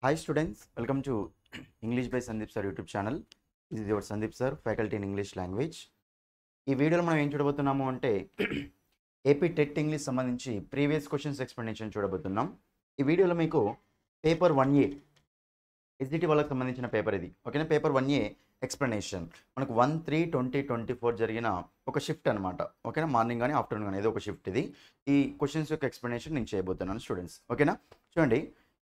Hi students, welcome to English by Sandeep Sir YouTube channel. This is your Sandeep Sir, faculty in English language. ఈ వీడియోలో మనం ఏం చూడబోతున్నాము అంటే AP TET English సంబంధించి previous questions explanation చూడబోతున్నాం. ఈ వీడియోలో మీకు పేపర్ 1A ఎస్జిటి వాళ్ళకి సంబంధించిన పేపర్ ఇది. ఓకేనా, పేపర్ 1A ఎక్స్ప్లెనేషన్ మనకు 1/3/2024 జరిగిన ఒక షిఫ్ట్ అనమాట. ఓకేనా, మార్నింగ్ కానీ ఆఫ్టర్నూన్ కానీ ఏదో ఒక షిఫ్ట్ ఇది. ఈ క్వశ్చన్స్ యొక్క ఎక్స్ప్లెనేషన్ నేను చేయబోతున్నాను స్టూడెంట్స్. ఓకేనా, చూడండి,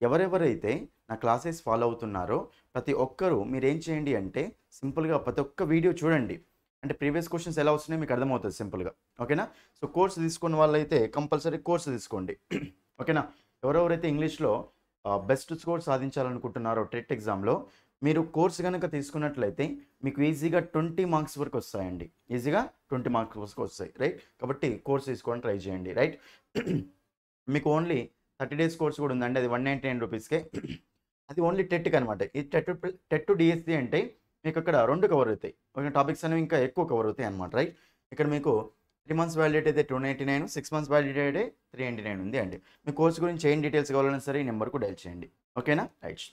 ఎవరెవరైతే నా క్లాసెస్ ఫాలో అవుతున్నారో ప్రతి ఒక్కరూ మీరు ఏం చేయండి అంటే సింపుల్గా ప్రతి ఒక్క వీడియో చూడండి. అంటే ప్రీవియస్ క్వశ్చన్స్ ఎలా వస్తున్నాయో మీకు అర్థమవుతుంది సింపుల్గా. ఓకేనా, సో కోర్సు తీసుకున్న వాళ్ళైతే కంపల్సరీ కోర్సు తీసుకోండి. ఓకేనా, ఎవరెవరైతే ఇంగ్లీష్లో బెస్ట్ స్కోర్ సాధించాలనుకుంటున్నారో టెట్ ఎగ్జామ్లో మీరు కోర్సు కనుక తీసుకున్నట్లయితే మీకు ఈజీగా 20 మార్క్స్ వరకు వస్తాయండి. ఈజీగా 20 మార్క్స్ వరకు వస్తాయి, రైట్? కాబట్టి కోర్సు తీసుకోవడానికి ట్రై చేయండి, రైట్? మీకు ఓన్లీ 30 days కోర్స్ కూడా ఉందండి, అది 199 రూపీస్కే. అది ఓన్లీ టెట్కి అనమాట. ఈ టెట్ డిఎస్సి అంటే మీకు అక్కడ 2 కవర్ అవుతాయి. ఓకే, టాపిక్స్ అనేవి ఇంకా ఎక్కువ కవర్ అవుతాయి అనమాట, రైట్? ఇక్కడ మీకు 3 months వ్యాలిడిటీ అయితే 299, 6 months వ్యాలిడిటీ అయితే 399 ఉంది అండి. మీ కోర్స్ గురించి ఏం డీటెయిల్స్ కావాలన్నా సరే ఈ నెంబర్కు డైల్ చేయండి. ఓకేనా, రైట్?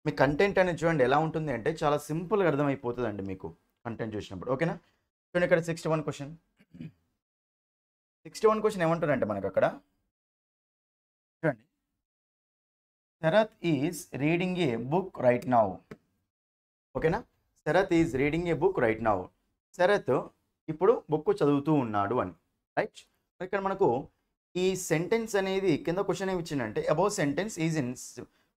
మీ కంటెంట్ అనేది చూడండి ఎలా ఉంటుంది అంటే చాలా సింపుల్గా అర్థమైపోతుంది అండి మీకు కంటెంట్ చూసినప్పుడు. ఓకేనా, చూడండి ఇక్కడ 61 క్వశ్చన్ ఏమంటారంటే మనకు అక్కడ చూడండి, Sharath is reading a book right now. ఓకేనా, Sharath is reading a book right now. Sharath ఇప్పుడు బుక్ చదువుతూ ఉన్నాడు అని, రైట్? ఇక్కడ మనకు ఈ సెంటెన్స్ అనేది కింద క్వశ్చన్ ఏమి ఇచ్చిందంటే above sentence is in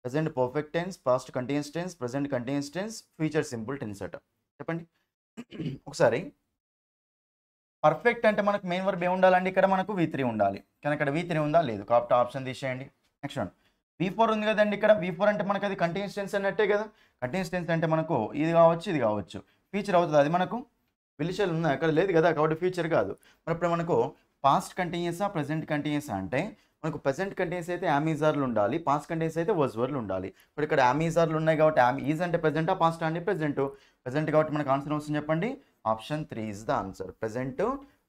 present perfect tense, past continuous tense, present continuous tense, future simple tense అట. చెప్పండి ఒకసారి. పర్ఫెక్ట్ అంటే మనకు మెయిన్ వర్బ్ ఏమి ఉండాలండి? ఇక్కడ మనకు V3 ఉండాలి. కానీ ఇక్కడ V3 ఉందా? లేదు, కాబట్టి ఆప్షన్ తీసేయండి. నెక్స్ట్ వన్ V4 ఉంది కదండి. ఇక్కడ V4 అంటే మనకు అది కంటిన్యూస్ టెన్స్ అన్నట్టే కదా. కంటిన్యూస్ టెన్స్ అంటే మనకు ఇది కావచ్చు, ఇది కావచ్చు, ఫ్యూచర్ అవుతుంది. అది మనకు విలిషల్ ఉందా? అక్కడ లేదు కదా, కాబట్టి ఫ్యూచర్ కాదు. మరి ఇప్పుడు మనకు పాస్ట్ కంటిన్యూసా, ప్రెజెంట్ కంటిన్యూసా అంటే మనకు ప్రెజెంట్ కంటిన్యూస్ అయితే యామీజార్లు ఉండాలి, పాస్ట్ కంటిన్యూస్ అయితే వర్డ్లు ఉండాలి. ఇప్పుడు ఇక్కడ యామీజార్లు ఉన్నాయి కాబట్టి ఈజ్ అంటే ప్రెజెంటా, పాస్ట్ అండి ప్రెజెంట్ కాబట్టి మనకు ఆన్సర్ వస్తుంది. చెప్పండి, option 3 is the answer, present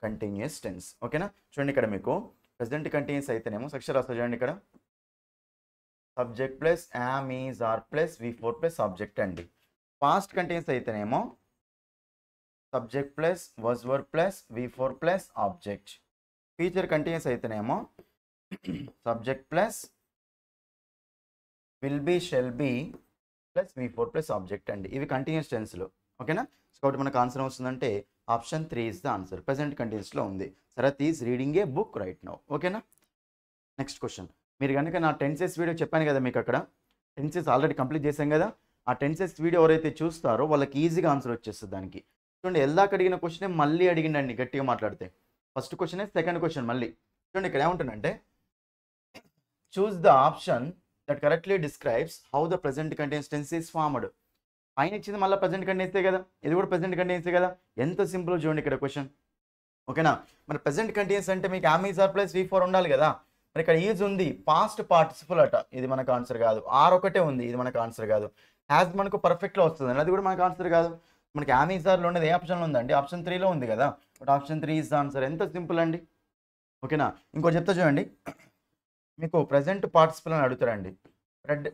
continuous tense. ఓకేనా, చూడండి ఇక్కడ మీకు ప్రెజెంట్ కంటిన్యూస్ అయితేనేమో అక్షరాలు వస్తాయి చూడండి. ఇక్కడ subject plus am is are plus V4 plus object అండి. పాస్ట్ కంటిన్యూస్ అయితేనేమో subject plus word plus V4 plus object. Future continuous అయితేనేమో subject plus will be, shall be plus V4 plus object అండి. ఇవి కంటిన్యూస్ టెన్స్లో. ఓకేనా, కాబట్టి మనకు ఆన్సర్ వస్తుందంటే option 3 is the answer, present కంటిన్యూస్లో ఉంది. Sharath is reading a book right now. ఓకేనా, నెక్స్ట్ క్వశ్చన్. మీరు కనుక నా టెన్సెస్ వీడియో చెప్పాను కదా మీకు, అక్కడ టెన్సెస్ ఆల్రెడీ కంప్లీట్ చేశాం కదా. ఆ టెన్సెస్ వీడియో ఎవరైతే చూస్తారో వాళ్ళకి ఈజీగా ఆన్సర్ వచ్చేస్తుంది దానికి. చూడండి, ఎల్దాక అడిగిన క్వశ్చనే మళ్ళీ అడిగిండండి గట్టిగా మాట్లాడితే. ఫస్ట్ క్వశ్చనే సెకండ్ క్వశ్చన్ మళ్ళీ. చూడండి ఇక్కడ ఏముంటుందంటే choose the option that correctly describes how the present continuous tense is formed. పైన ఇచ్చింది మళ్ళీ ప్రెజెంట్ కంటిన్యూసే కదా, ఇది కూడా ప్రెజెంట్ కంటిన్యూసే కదా. ఎంత సింపుల్ చూడండి ఇక్కడ క్వశ్చన్. ఓకేనా, మరి ప్రెజెంట్ కంటిన్యూస్ అంటే మీకు యామీజార్ ప్లస్ V4 ఉండాలి కదా. మరి ఇక్కడ ఈజ్ ఉంది, పాస్ట్ పార్టిసిపుల్ అట, ఇది మనకు ఆన్సర్ కాదు. ఆర్ ఒకటే ఉంది, ఇది మనకు ఆన్సర్ కాదు. హ్యాస్ మనకు పర్ఫెక్ట్లో వస్తుంది, అది కూడా మనకు ఆన్సర్ కాదు. మనకి యామీజార్లో ఉన్నది ఏ ఆప్షన్లో ఉందండి? ఆప్షన్ 3లో ఉంది కదా, but option 3 is the answer. ఎంత సింపుల్ అండి. ఓకేనా, ఇంకోటి చెప్తా చూడండి. మీకు ప్రెజెంట్ పార్టిసిపుల్ అని అడుగుతారండి.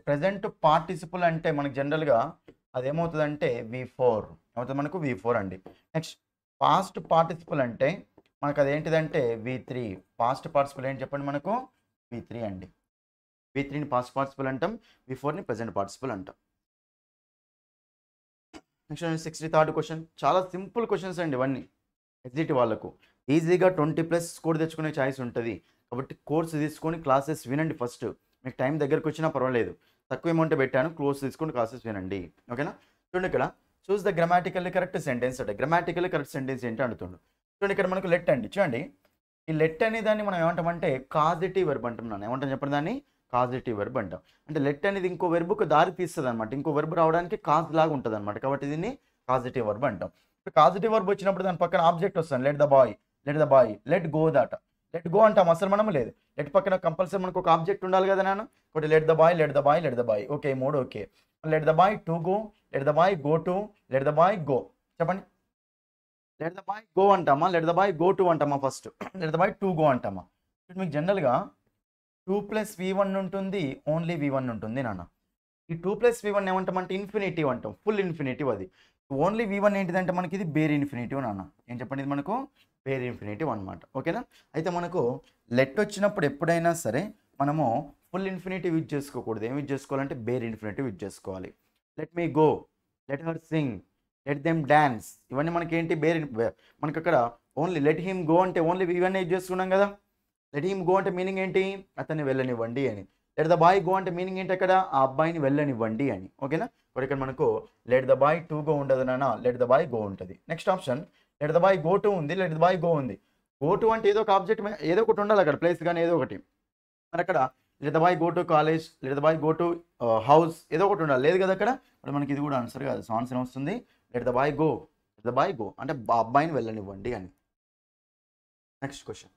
ప్రెజెంట్ పార్టిసిపుల్ అంటే మనకు జనరల్గా అదేమవుతుందంటే V4 ఏమవుతుంది? మనకు V4 అండి. నెక్స్ట్ పాస్ట్ పార్టిసిపుల్ అంటే మనకు అదేంటిదంటే V3. పాస్ట్ పార్టిసిపుల్ ఏంటి చెప్పండి? మనకు V3 అండి. V3ని పాస్ట్ పార్టిసిపుల్ అంటాం, V4ని ప్రెజెంట్ పార్టిసిపుల్ అంటాం. Next 63rd question. చాలా సింపుల్ క్వశ్చన్స్ అండి ఇవన్నీ. ఎస్జిటి వాళ్ళకు ఈజీగా 20+ స్కోర్ తెచ్చుకునే ఛాయిస్ ఉంటుంది. కాబట్టి కోర్సు తీసుకొని క్లాసెస్ వినండి ఫస్ట్. మీకు టైం దగ్గరకు వచ్చినా పర్వాలేదు, తక్కువ అమౌంట్ పెట్టాను, కోర్సు తీసుకొని క్లాసెస్ వినండి. ఓకేనా, చూడండి ఇక్కడ choose the grammatically correct sentence అంటే గ్రామాటికల్లీ కరెక్ట్ సెంటెన్స్ ఏంటి అంటుండు. చూడండి ఇక్కడ మనకు లెట్ అండి. చూడండి, ఈ లెట్ అనే దాన్ని మనం ఏమంటామంటే కాజిటివ్ వెర్బ్ అంటున్నాను. ఏమంటాం చెప్పండి? దాన్ని కాజిటివ్ వెర్బ్ అంటాం. అంటే లెట్ అనేది ఇంకో వెర్బ్కు దారి తీస్తుంది అనమాట. ఇంకో వెర్బ్ రావడానికి కాజ్ లాగా ఉంటుంది అనమాట. కాబట్టి దీన్ని కాజిటివ్ వెర్బ్ అంటాం. ఇప్పుడు కాజిటివ్ వెర్బ్ వచ్చినప్పుడు దాని పక్కన ఆబ్జెక్ట్ వస్తుంది. Let the boy, let go దాట. లెట్ గో అంటాం అసలు మనం లేదు. లెట్ పక్కన కంపల్సరీ మనకు ఒక ఆబ్జెక్ట్ ఉండాలి కదా నాన్న. ఒకటి let the boy. Okay, 3 okay. Let the boy to go, let the boy go to, let the boy go. చెప్పండి, లెట్ ద బాయ్ గో అంటామా, let the boy go to అంటామా? First let the boy to go అంటామా? మీకు జనరల్గా 2 + V1 ఉంటుంది, only V1 ఉంటుంది నాన్న. ఈ 2+v1 ఏమంటామంటే ఇన్ఫినిటివ్ అంటాం, ఫుల్ ఇన్ఫినిటివ్ అది. ఓన్లీ v1 ఏంటిదంటే మనకి ఇది బేర్ ఇన్ఫినిటివ్ నాన్న. ఏం చెప్పండి, ఇది మనకు బేర్ ఇన్ఫినిటివ్ అనమాట. ఓకేనా? అయితే మనకు లెట్ వచ్చినప్పుడు ఎప్పుడైనా సరే మనము ఫుల్ ఇన్ఫినిటివ్ యూజ్ చేసుకోకూడదు. ఏం యూజ్ చేసుకోవాలంటే బేర్ ఇన్ఫినిటివ్ యూజ్ చేసుకోవాలి. Let me go, let her Singh, let them dance, ఇవన్నీ మనకి ఏంటి మనకి అక్కడ ఓన్లీ లెట్ హిమ్ గో అంటే ఓన్లీ ఇవన్నీ యూజ్ చేసుకున్నాం కదా. లెట్ హిమ్ గో అంటే మీనింగ్ ఏంటి, అతన్ని వెళ్ళనివ్వండి అని. లెట్ ద బాయ్ గో అంటే మీనింగ్ ఏంటి, అక్కడ ఆ అబ్బాయిని వెళ్ళనివ్వండి అని. ఓకేనా? ఇప్పుడు ఇక్కడ మనకు let the boy to go ఉండదు నాన్న, లెట్ ద బాయ్ గో ఉంటుంది. Next option let the boy go to ఉంది, లెట్ ద బాయ్ గో ఉంది. గో టు అంటే ఏదో ఒక ఆబ్జెక్ట్ ఏదో ఒకటి ఉండాలి అక్కడ, ప్లేస్ కానీ ఏదో ఒకటి. మరి అక్కడ let the boy go to college, let the boy go to house, ఏదో ఒకటి ఉండాలి, లేదు కదా అక్కడ. మరి మనకి ఇది కూడా ఆన్సర్ కాదు. సో ఆన్సర్ వస్తుంది let the boy go, let the boy go అంటే అబ్బాయిని వెళ్ళనివ్వండి అని. నెక్స్ట్ క్వశ్చన్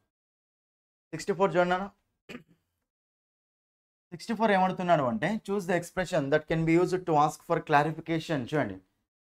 64 చూడండి. 64 ఏమడుతున్నాడు అంటే choose the expression that can be used to ask for clarification. చూడండి,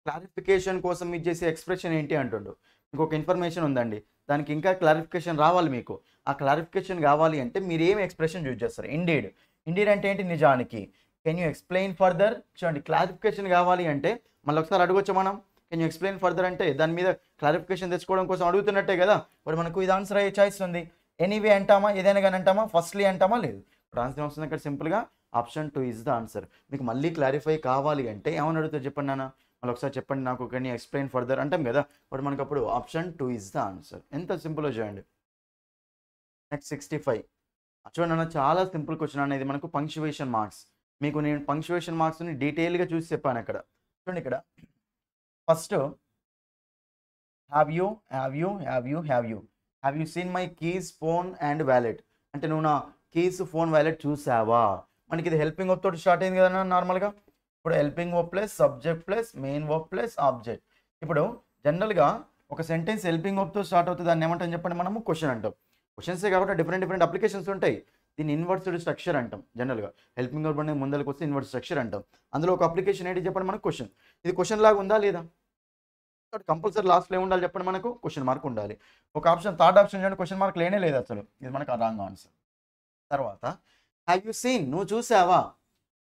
క్లారిఫికేషన్ కోసం మీరు చేసే ఎక్స్ప్రెషన్ ఏంటి అంటుండు. మీకు ఒక ఇన్ఫర్మేషన్ ఉందండి, దానికి ఇంకా క్లారిఫికేషన్ రావాలి. మీకు ఆ క్లారిఫికేషన్ కావాలి అంటే మీరు ఏం ఎక్స్ప్రెషన్ యూజ్ చేస్తారు? ఇండీడ్. ఇండీడ్ అంటే ఏంటి, నిజానికి. Can you explain further. చూడండి, క్లారిఫికేషన్ కావాలి అంటే మళ్ళీ ఒకసారి అడగొచ్చు మనం. కెన్ యూ ఎక్స్ప్లెయిన్ ఫర్దర్ అంటే దాని మీద క్లారిఫికేషన్ తెచ్చుకోవడం కోసం అడుగుతున్నట్టే కదా. మరి మనకు ఇది ఆన్సర్ అయ్యే ఛాయిస్ ఉంది. ఎనీవే అంటామా, ఏదైనా కానీ అంటామా, ఫస్ట్లీ అంటామా, లేదు. ఇప్పుడు ఆన్సర్ వస్తుంది ఇక్కడ సింపుల్గా ఆప్షన్ 2 ఇస్ ద ఆన్సర్. మీకు మళ్ళీ క్లారిఫై కావాలి అంటే ఏమని అడుగుతారు చెప్పండి నాన్న, మళ్ళీ ఒకసారి చెప్పండి నాకు, కెన్ యూ ఎక్స్ప్లెయిన్ ఫర్దర్ అంటాం కదా. బట్ మనకు అప్పుడు ఆప్షన్ 2 ఇస్ ద ఆన్సర్. ఎంత సింపుల్గా చూడండి. నెక్స్ట్ 65 చూడండి అన్న, చాలా సింపుల్ క్వశ్చన్ అనేది. మనకు పంక్చువేషన్ మార్క్స్. మీకు నేను పంక్చువేషన్ మార్క్స్ని డీటెయిల్గా చూసి చెప్పాను అక్కడ. చూడండి ఇక్కడ first have you seen my keys, phone and wallet అంటే నువ్వు నా కీస్, ఫోన్, వ్యాలెట్ చూసావా. మనకి ఇది హెల్పింగ్ వర్బ్ తోటి స్టార్ట్ అయింది కదా నార్మల్గా. ఇప్పుడు helping verb plus subject plus main verb plus object. ఇప్పుడు జనరల్గా ఒక సెంటెన్స్ హెల్పింగ్ వర్బ్తో స్టార్ట్ అవుతుంది, దాన్ని ఏమంటాం చెప్పండి మనము, క్వశ్చన్ అంటాం. క్వశ్చన్సే కాబట్టి డిఫరెంట్ అప్లికేషన్స్ ఉంటాయి. దీన్ని ఇన్వర్స్డ్ స్ట్రక్చర్ అంటాం. జనరల్గా హెల్పింగ్ వర్బ్ అనేది ముందరికి వస్తే ఇన్వర్స్ స్ట్రక్చర్ అంటాం. అందులో ఒక అప్లికేషన్ ఏంటి చెప్పండి మనకు, క్వశ్చన్. ఇది క్వశ్చన్ లాగా ఉందా లేదా, కంపల్సరీ లాస్ట్లో ఏమి ఉండాలి చెప్పండి మనకు, క్వశ్చన్ మార్క్ ఉండాలి. ఒక ఆప్షన్ థర్డ్ ఆప్షన్ చూడండి, క్వశ్చన్ మార్క్ లేనే లేదు అసలు, ఇది మనకు రాంగ్ ఆన్సర్. తర్వాత హ్యావ్ యూ సీన్, నువ్వు చూసావా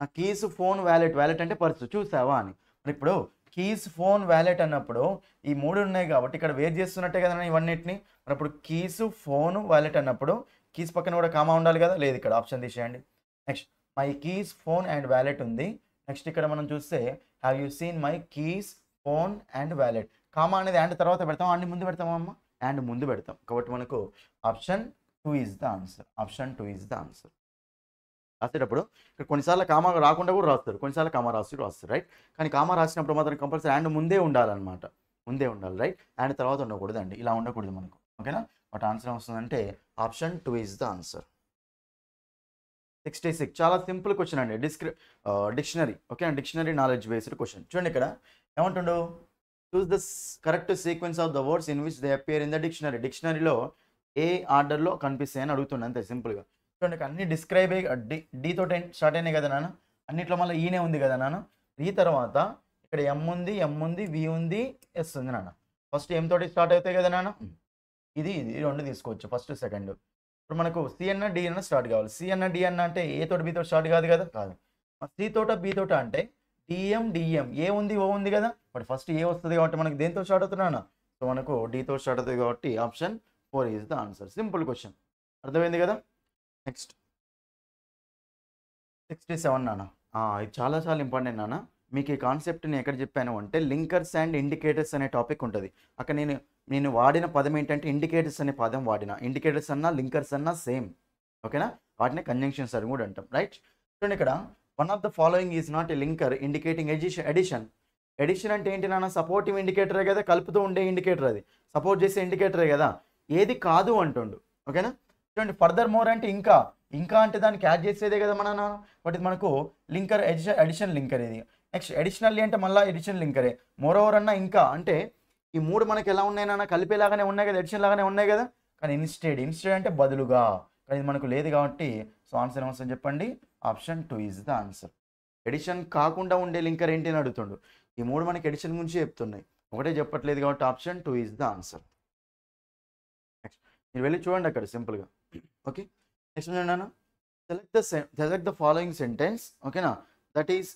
నా కీస్, ఫోన్, వ్యాలెట్. వ్యాలెట్ అంటే పర్సు, చూసావా అని. మరి ఇప్పుడు కీస్, ఫోన్, వ్యాలెట్ అన్నప్పుడు ఈ మూడు ఉన్నాయి కాబట్టి ఇక్కడ వేర్ చేస్తున్నట్టే కదా ఇవన్నిటిని. మరి ఇప్పుడు కీస్, ఫోన్, వ్యాలెట్ అన్నప్పుడు కీస్ పక్కన కూడా కామా ఉండాలి కదా, లేదు. ఇక్కడ ఆప్షన్ తీసేయండి. Next my keys, phone and wallet ఉంది. నెక్స్ట్ ఇక్కడ మనం చూస్తే have you seen my keys, phone and wallet. Comma అనేది అండ్ తర్వాత పెడతాం, అండ్ ముందు పెడతామా అమ్మ, అండ్ ముందు పెడతాం. కాబట్టి మనకు option 2 is the answer. Option 2 is the answer. రాసేటప్పుడు ఇక్కడ కొన్నిసార్లు కామా రాకుండా కూడా రాస్తారు, కొన్నిసార్లు కామా రాస్తారు, రైట్. కానీ కామా రాసినప్పుడు మాత్రం కంపల్సరీ అండ్ ముందే ఉండాలన్నమాట, ముందే ఉండాలి, రైట్. అండ్ తర్వాత ఉండకూడదు అండి, ఇలా ఉండకూడదు మనకు. ఓకేనా? బట్ ఆన్సర్ వస్తుందంటే ఆప్షన్ 2 ఇస్ ద ఆన్సర్. 66 చాలా సింపుల్ క్వశ్చన్ అండి, dictionary. Okay, dictionary knowledge based question. చూడండి ఇక్కడ ఏమంటుండు, choose the correct sequence of the words in which they appear in the dictionary. డిక్షనరీలో ఏ ఆర్డర్లో కనిపిస్తాయని అడుగుతుండే, అంతే సింపుల్గా. చూడండి అన్ని డిస్క్రైబ్ డి తోటి స్టార్ట్ అయినాయి కదా నాన్న, అన్నిట్లో మళ్ళీ ఈనే ఉంది కదా నాన్న. ఈ తర్వాత ఇక్కడ ఎం ఉంది, వి ఉంది, ఎస్ ఉంది నాన్న. ఫస్ట్ ఎం తోటి స్టార్ట్ అవుతాయి కదా నాన్న, ఇది రెండు తీసుకోవచ్చు, ఫస్ట్ సెకండ్. ఇప్పుడు మనకు సి అన్న డి అన్న స్టార్ట్ కావాలి. సి అన్న డి అన్న అంటే ఏ తోటి బి తోటి స్టార్ట్ కాదు కదా, కాదు. సి తోట బి తోట అంటే డిఎం, ఏ ఉంది, ఓ ఉంది కదా. బట్ ఫస్ట్ ఏ వస్తుంది కాబట్టి మనకి దేంతో స్టార్ట్ అవుతున్నా, సో మనకు డితో స్టార్ట్ అవుతుంది కాబట్టి option 4 is the answer. Simple question, అర్థమైంది కదా. నెక్స్ట్ 67 నాన్న, ఇది చాలా ఇంపార్టెంట్ నాన్న. మీకు ఈ కాన్సెప్ట్ని ఎక్కడ చెప్పాను అంటే లింకర్స్ అండ్ ఇండికేటర్స్ అనే టాపిక్ ఉంటుంది. అక్కడ నేను వాడిన పదం ఏంటంటే ఇండికేటర్స్ అనే పదం వాడిన. ఇండికేటర్స్ అన్నా లింకర్స్ అన్నా సేమ్, ఓకేనా. వాటిని కంజంక్షన్స్ అని కూడా అంటాం, రైట్. చూడండి ఇక్కడ one of the following is not a linker indicating addition. Addition అంటే ఏంటి నాన్న, సపోర్టివ్ ఇండికేటరే కదా, కలుపుతూ ఉండే ఇండికేటర్, అది సపోర్ట్ చేసే ఇండికేటరే కదా. ఏది కాదు అంటుండు, ఓకేనా. చూడండి ఫర్దర్ మోర్ అంటే ఇంకా అంటే దానికి యాడ్ చేసేదే కదా మన. బట్ ఇది మనకు లింకర్, ఎడిషన్ లింకర్ ఇది. నెక్స్ట్ ఎడిషనల్లీ అంటే మళ్ళీ ఎడిషన్ లింకరే. మోర్ ఓవర్ అన్న ఇంకా అంటే ఈ మూడు మనకి ఎలా ఉన్నాయి నాన్న, కలిపేలాగానే ఉన్నాయి కదా, ఎడిషన్ లాగానే ఉన్నాయి కదా. కానీ ఇన్స్టెడ్ అంటే బదులుగా, కానీ ఇది మనకు లేదు కాబట్టి సో ఆన్సర్ ఏమొస్తుంది చెప్పండి, option 2 is the answer. Addition కాకుండా ఉండే లింకర్ ఏంటి అని అడుగుతుండు. ఈ మూడు మనకి ఎడిషన్ గురించి చెప్తున్నాయి, ఒకటే చెప్పట్లేదు కాబట్టి option 2 is the answer. Next మీరు వెళ్ళి చూడండి అక్కడ సింపుల్గా, ఓకే. నెక్స్ట్ ఏంటన్నా, సెలెక్ట్ ద ఫాలోయింగ్ సెంటెన్స్, ఓకేనా, that is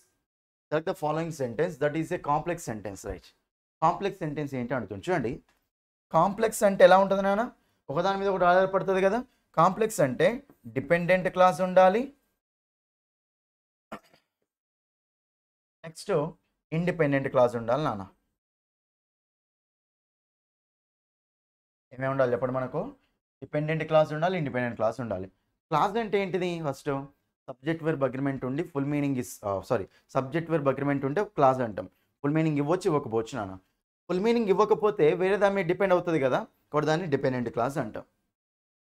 select the following sentence that is a complex sentence, right. Complex sentence ఏంటి అడుగుతుంది చూడండి. కాంప్లెక్స్ అంటే ఎలా ఉంటుంది నాన్న, ఒకదాని మీద ఒకటి ఆధారపడుతుంది కదా. కాంప్లెక్స్ అంటే డిపెండెంట్ క్లాస్ ఉండాలి, నెక్స్ట్ ఇండిపెండెంట్ క్లాస్ ఉండాలి నాన్న. ఏమేమి ఉండాలి చెప్పండి మనకు, డిపెండెంట్ క్లాస్ ఉండాలి, ఇండిపెండెంట్ క్లాస్ ఉండాలి. క్లాస్ అంటే ఏంటిది, ఫస్ట్ సబ్జెక్ట్ వెర్బ్ అగ్రిమెంట్ ఉండి full meaning is subject verb agreement ఉంటే క్లాస్ అంటాం. ఫుల్ మీనింగ్ ఇవ్వచ్చు ఇవ్వకపోవచ్చు నాన్న. ఫుల్ మీనింగ్ ఇవ్వకపోతే వేరే దాని మీద డిపెండ్ అవుతుంది కదా, కాబట్టి దాన్ని డిపెండెంట్ క్లాస్ అంటాం.